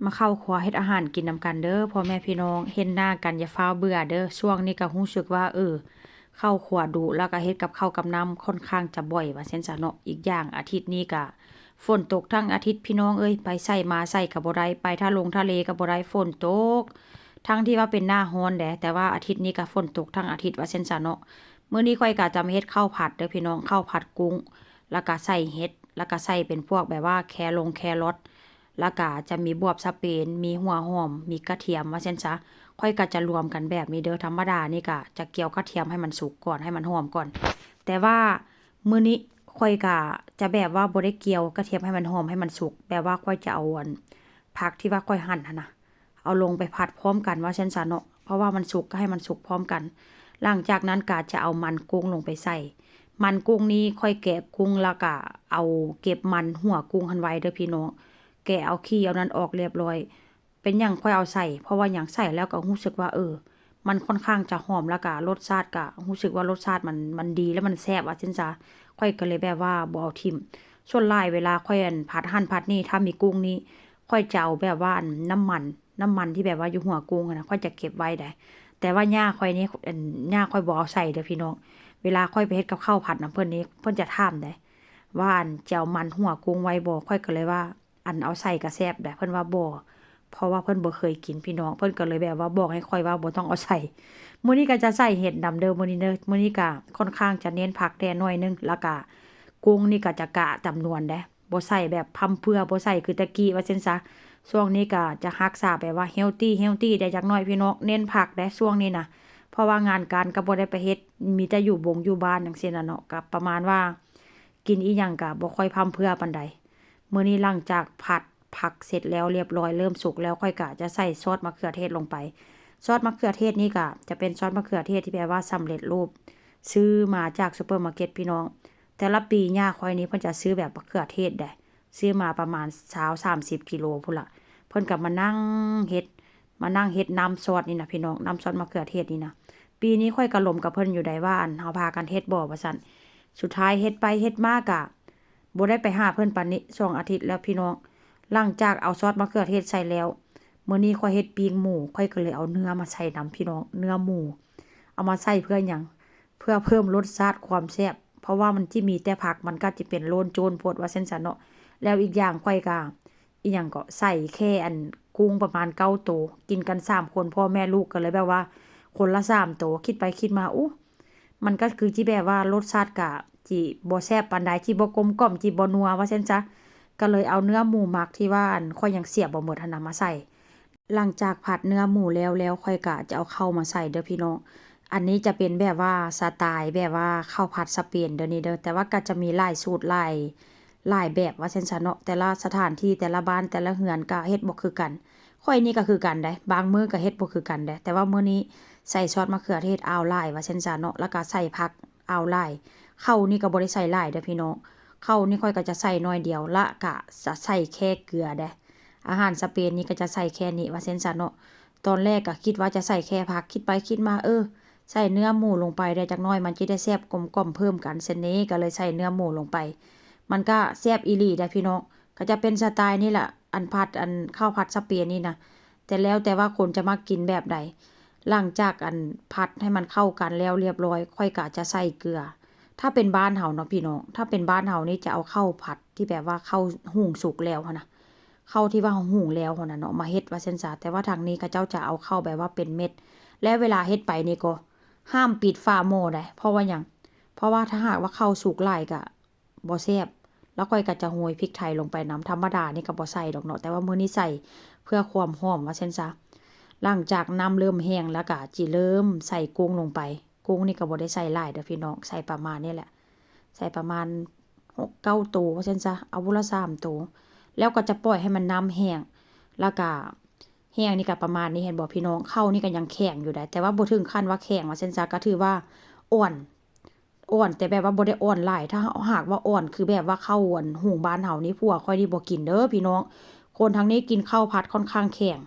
มาเข้าครัวเฮ็ดอาหารกินนำกันเด้อพ่อแม่พี่น้องเห็นหน้ากันอย่าฟ้าวเบื่อเด้อช่วงนี้ก็รู้สึกว่าเข้าครัวดุแล้วก็เฮ็ดกับข้าวกับน้ำค่อนข้างจะบ่อยว่าซั่นซะเนาะอีกอย่างอาทิตย์นี้ก็ฝนตกทั้งอาทิตย์พี่น้องเอ้ยไปไสมาไสก็บ่ได้ไปทะเลก็บ่ได้ฝนตกทั้งที่ว่าเป็นหน้าร้อนแหละแต่ว่าอาทิตย์นี้ก็ฝนตกทั้งอาทิตย์ว่าซั่นซะเนาะมื้อนี้ข้อยก็จะมาเฮ็ดข้าวผัดเด้อพี่น้องข้าวผัดกุ้งแล้วก็ใส่เห็ดแล้วก็ใส่เป็นพวกแบบว่าแครอท แล้วก็จะมีบวบสเปนมีหัวหอม มีกระเทียมว่าซั่นซะค่อยก็จะรวมกันแบบนี้เด้อธรรมดานี่ก็จะเกี่ยวกระเทียมให้มันสุกก่อนให้มันหอมก่อน แต่ว่ามื้อนี้ค่อยก็จะแบบว่าบ่ได้เกี่ยวกระเทียมให้มันหอมให้มันสุกแบบว่าค่อยจะเอาผักที่ว่าค่อยหั่นหั่นน่ะเอาลงไปผัดพร้อมกันว่าซั่นซะเนาะเพราะว่ามันสุกก็ให้มันสุกพร้อมกัน หลังจากนั้นก็จะเอามันกุ้งลงไปใส่ มันกุ้งนี้ค่อยแกะกุ้งแล้วก็เอาเก็บมันหัวกุ้งหั้นไว้เด้อพี่น้อง แกะเอาขี้เอานั้นออกเรียบร้อย เป็นหยังค่อยเอาใส่ เพราะว่าหยังใส่แล้วก็รู้สึกว่ามันค่อนข้างจะหอมแล้วก็รสชาติก็รู้สึกว่ารสชาติมันดีแล้วมันแซ่บว่าซั่นซะค่อยก็เลยแบบว่าบ่เอาทิ่มส่วนหลายเวลาค่อยผัดหั่นผัดนี่ถ้ามีกุ้งนี่ค่อยจะเอาแบบว่าน้ำมันที่แบบว่าอยู่หัวกุ้งอะนะค่อยจะเก็บไว้ได้แต่ว่าย่าค่อยนี่ย่าค่อยบ่เอาใส่เด้อพี่น้องเวลาค่อยไปเฮ็ดกับข้าวผัดนำเพิ่นนี่เพิ่นจะถามได้ว่าจะเอามันหัวกุ้งไว้บ่ค่อยก็เลยว่า เอาใส่ก็แซ่บได้เพิ่นว่าบ่เพราะว่าเพิ่นบ่เคยกินพี่น้องเพิ่นก็เลยแบบว่าบอกให้ข้อยว่าบ่ต้องเอาใส่มื้อนี้ก็จะใส่เห็ดดำเด้อมื้อนี้เด้อมื้อนี้ก็ค่อนข้างจะเน้นผักแน่หน่อยหนึงแล้วก็กุ้งนี่ก็จะกะจำนวนเด้บ่ใส่แบบพร่ำเพรื่อบ่ใส่คือตะกี้ว่าซั่นซะช่วงนี้ก็จะรักษาแบบว่าเฮลทีได้จักหน่อยพี่น้องเน้นผักเด้ช่วงนี้น่ะเพราะว่างานการก็บ่ได้ไปเฮ็ดมีแต่อยู่บ้านจังซี่น่ะเนาะก็ประมาณว่ากินอีหยังก็บ่ค่อยพร่ำเพรื่อปานใด มื้อนี้หลังจากผัดผักเสร็จแล้วเรียบร้อยเริ่มสุกแล้วค่อยกะจะใส่ซอสมะเขือเทศลงไปซอสมะเขือเทศนี่ก็จะเป็นซอสมะเขือเทศที่แปลว่าสำเร็จรูปซื้อมาจากซูเปอร์มาร์เก็ตพี่น้องแต่ละปีย่าข้อยนี้เพิ่นจะซื้อแบบมะเขือเทศได้ซื้อมาประมาณ20-30กิโลพุ่นล่ะเพิ่นก็มานั่งเฮ็ดน้ำซอสนี่นะพี่น้องน้ำซอสมะเขือเทศนี่นะปีนี้ค่อยก็ล้มกับเพิ่นอยู่ได้ว่าเฮาพากันเฮ็ดบ่ว่าซั่นสุดท้ายเฮ็ดไปเฮ็ดมากะ บ่ได้ไปหาเพิ่นปานนี้2อาทิตย์แล้วพี่น้องหลังจากเอาซอสมะเขือเทศใส่แล้วมื้อนี้ข้อยเฮ็ดปิ้งหมูข้อยก็เลยเอาเนื้อมาใส่นำพี่น้องเนื้อหมูเอามาใส่เพื่อหยังเพื่อเพิ่มรสชาติความแซ่บเพราะว่ามันสิมีแต่ผักมันก็สิเป็นโลนโจนโพดว่าซั่นซะเนาะแล้วอีกอย่างข้อยก็อีหยังก็ใส่แค่กุ้งประมาณ9ตัวกินกัน3คนพ่อแม่ลูกก็เลยแบบว่าคนละ3ตัวคิดไปคิดมาอู้ มันก็คือที่แบบว่ารสชาติก็จิบ่แซ่บปานใดจิบ่กลมกล่อมจิบ่นัวว่าซั่นซะก็เลยเอาเนื้อหมูหมักที่ว่าข้อยยังเสียบบ่หมดหั้นน่ะมาใส่หลังจากผัดเนื้อหมูแล้วข้อยก็จะเอาเข้ามาใส่เด้อพี่น้องอันนี้จะเป็นแบบว่าสไตล์แบบว่าข้าวผัดสเปนเด้อนี่เด้อแต่ว่าก็จะมีหลายสูตรหลายแบบว่าซั่นซะเนาะแต่ละสถานที่แต่ละบ้านแต่ละเรือนก็เฮ็ดบ่คือกันข้อยนี่ก็คือกันเด้บางมื้อก็เฮ็ดบ่คือกันเด้แต่ว่ามื้อนี้ใส่ซอสมะเขือเทศอาวหลายว่าซั่นซะเนาะแล้วก็ใส่ผักอาวหลายข้าวนี่ก็บ่ได้ใส่หลายเด้อพี่น้องข้าวนี่ข้อยก็จะใส่น้อยเดียวและก็จะใส่แค่เกลือเด้อาหารสเปนนี่ก็จะใส่แค่นี้ว่าซั่นซะเนาะตอนแรกก็คิดว่าจะใส่แค่ผักคิดไปคิดมาใส่เนื้อหมูลงไปได้จักหน่อยมันจิได้แซ่บกลมกล่อมเพิ่มกันเช่นนี้ก็เลยใส่เนื้อหมูลงไป มันก็แซ่บอีหลีได้พี่น้องก็จะเป็นสไตล์นี่แหละข้าวผัดสเปนนี่นะแต่แล้วแต่ว่าคนจะมักกินแบบใดหลังจากผัดให้มันเข้ากันแล้วเรียบร้อยค่อยก็จะใส่เกลือถ้าเป็นบ้านเฮาเนาะพี่น้องถ้าเป็นบ้านเฮานี่จะเอาข้าวผัดที่แบบว่าข้าวหุงสุกแล้วหั้นน่ะข้าวที่ว่าหุงแล้วหั้นน่ะเนาะมาเฮ็ดว่าซั่นซะแต่ว่าทางนี้เขาเจ้าจะเอาเข้าแบบว่าเป็นเม็ดและเวลาเฮ็ดไปนี่ก็ห้ามปิดฝาหม้อได้เพราะว่าหยังเพราะว่าถ้าหากว่าข้าวสุกหลายก็บ่แซ่บ แล้วข้อยก็จะโรยพริกไทยลงไปนำธรรมดานี่ก็บ่ใส่ดอกเนาะแต่ว่ามื้อนี้ใส่เพื่อความหอมว่าซั่นซะหลังจากน้ำเริ่มแห้งแล้วก็จิเริ่มใส่กุ้งลงไปกุ้งนี่ก็บ่ได้ใส่หลายเด้อพี่น้องใส่ประมาณนี้แหละใส่ประมาณ6-9ตัวว่าซั่นซะเอาพุ่นละ3ตัวแล้วก็จะปล่อยให้มันน้ำแห้งแล้วก็แห้งนี่ก็ประมาณนี้เห็นบ่พี่น้องข้าวนี่ก็ยังแข็งอยู่ได้แต่ว่าบ่ถึงขั้นว่าแข็งว่าซั่นซะก็ถือว่าอ่อนแต่แบบว่าบ่ได้อ่อนหลายถ้าหากว่าอ่อนคือแบบว่าข้าวหุงบ้านเฮานี่ผัวข้อยนี่บ่กินเด้อพี่น้องคนทางนี้กินข้าวผัดค่อนข้างแข็ง